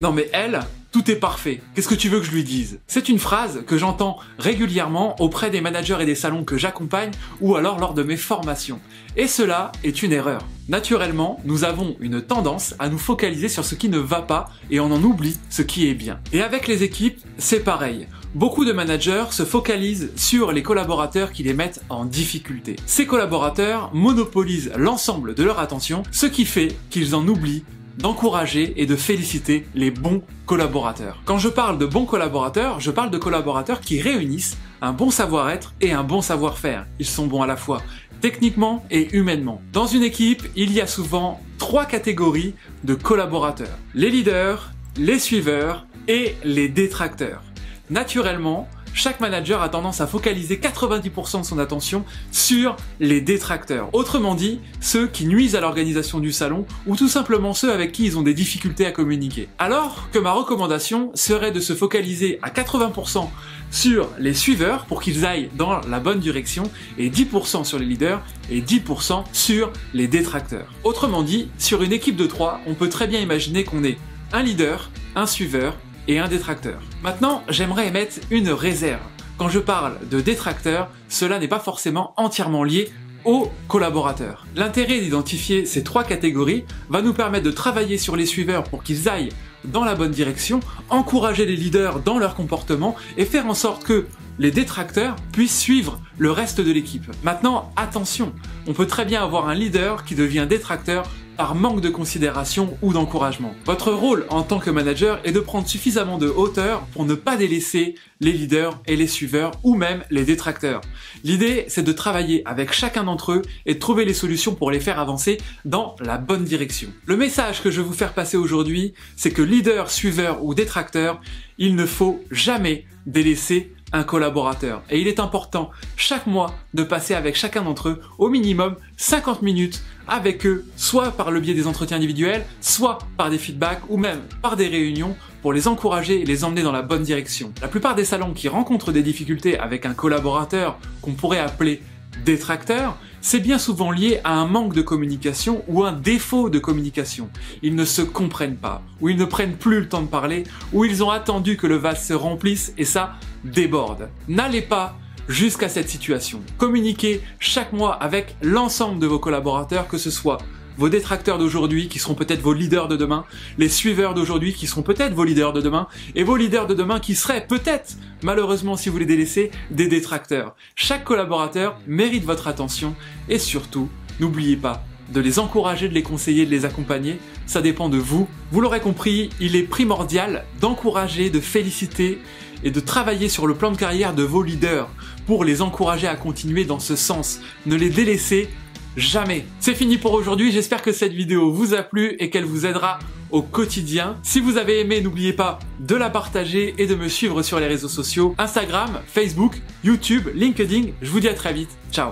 Non mais elle, tout est parfait. Qu'est-ce que tu veux que je lui dise? C'est une phrase que j'entends régulièrement auprès des managers et des salons que j'accompagne ou alors lors de mes formations. Et cela est une erreur. Naturellement, nous avons une tendance à nous focaliser sur ce qui ne va pas et on en oublie ce qui est bien. Et avec les équipes, c'est pareil. Beaucoup de managers se focalisent sur les collaborateurs qui les mettent en difficulté. Ces collaborateurs monopolisent l'ensemble de leur attention, ce qui fait qu'ils en oublient d'encourager et de féliciter les bons collaborateurs. Quand je parle de bons collaborateurs, je parle de collaborateurs qui réunissent un bon savoir-être et un bon savoir-faire. Ils sont bons à la fois techniquement et humainement. Dans une équipe, il y a souvent 3 catégories de collaborateurs. Les leaders, les suiveurs et les détracteurs. Naturellement, chaque manager a tendance à focaliser 90% de son attention sur les détracteurs. Autrement dit, ceux qui nuisent à l'organisation du salon ou tout simplement ceux avec qui ils ont des difficultés à communiquer. Alors que ma recommandation serait de se focaliser à 80% sur les suiveurs pour qu'ils aillent dans la bonne direction et 10% sur les leaders et 10% sur les détracteurs. Autrement dit, sur une équipe de 3, on peut très bien imaginer qu'on est un leader, un suiveur et un détracteur. Maintenant, j'aimerais émettre une réserve. Quand je parle de détracteur, cela n'est pas forcément entièrement lié aux collaborateurs. L'intérêt d'identifier ces 3 catégories va nous permettre de travailler sur les suiveurs pour qu'ils aillent dans la bonne direction, encourager les leaders dans leur comportement et faire en sorte que les détracteurs puissent suivre le reste de l'équipe. Maintenant, attention, on peut très bien avoir un leader qui devient détracteur par manque de considération ou d'encouragement. Votre rôle en tant que manager est de prendre suffisamment de hauteur pour ne pas délaisser les leaders et les suiveurs ou même les détracteurs. L'idée, c'est de travailler avec chacun d'entre eux et de trouver les solutions pour les faire avancer dans la bonne direction. Le message que je veux vous faire passer aujourd'hui, c'est que leader, suiveur ou détracteur, il ne faut jamais délaisser un collaborateur. Et il est important chaque mois de passer avec chacun d'entre eux au minimum 50 minutes avec eux, soit par le biais des entretiens individuels, soit par des feedbacks ou même par des réunions pour les encourager et les emmener dans la bonne direction. La plupart des salons qui rencontrent des difficultés avec un collaborateur qu'on pourrait appeler détracteur, c'est bien souvent lié à un manque de communication ou un défaut de communication. Ils ne se comprennent pas, ou ils ne prennent plus le temps de parler, ou ils ont attendu que le vase se remplisse et ça déborde. N'allez pas jusqu'à cette situation. Communiquez chaque mois avec l'ensemble de vos collaborateurs, que ce soit vos détracteurs d'aujourd'hui qui seront peut-être vos leaders de demain, les suiveurs d'aujourd'hui qui seront peut-être vos leaders de demain, et vos leaders de demain qui seraient peut-être, malheureusement si vous les délaissez, des détracteurs. Chaque collaborateur mérite votre attention et surtout, n'oubliez pas de les encourager, de les conseiller, de les accompagner. Ça dépend de vous. Vous l'aurez compris, il est primordial d'encourager, de féliciter et de travailler sur le plan de carrière de vos leaders pour les encourager à continuer dans ce sens. Ne les délaissez jamais. C'est fini pour aujourd'hui, j'espère que cette vidéo vous a plu et qu'elle vous aidera au quotidien. Si vous avez aimé, n'oubliez pas de la partager et de me suivre sur les réseaux sociaux, Instagram, Facebook, YouTube, LinkedIn. Je vous dis à très vite, ciao.